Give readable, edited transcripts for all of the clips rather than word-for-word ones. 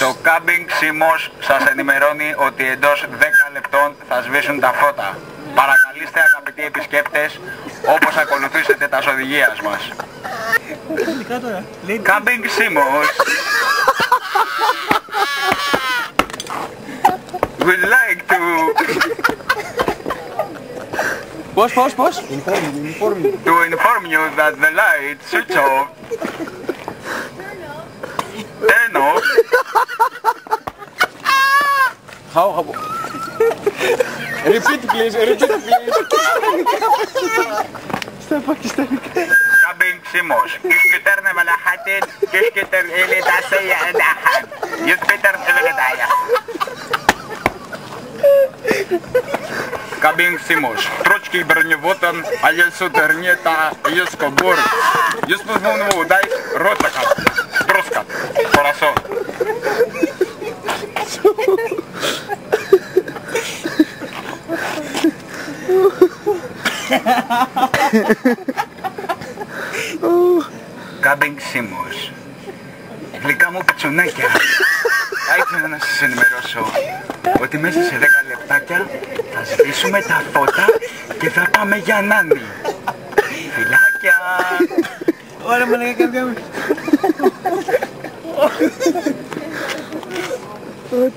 Το Camping Simos σας ενημερώνει ότι εντός 10 λεπτών θα σβήσουν τα φώτα. Παρακαλείστε αγαπητοί επισκέπτες, όπως ακολουθήσετε τα οδηγίας μας. Camping Simos would like to... Πώς? To inform you that the light switch off. Turn off. How? Repeat please. Στα πακιστανικά. Camping Simos. Iskiter malahatin, iskiter ilitasaya adahan. Iskiter ilitasaya. Camping Simos. Строчки броневотан, а я сутернета, я скобор. Я спознал дай ротака. Троска. Хорошо. Camping Simos. Γλυκά μου πιτσουνάκια. Ήθελα να σας ενημερώσω ότι μέσα σε 10 λεπτάκια θα σβήσουμε τα φώτα και θα πάμε για Νάνη. Φιλάκια! Ωραία, μου λέγε καρδιά μου.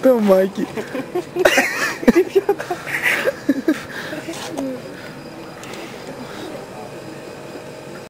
Το Μάκη.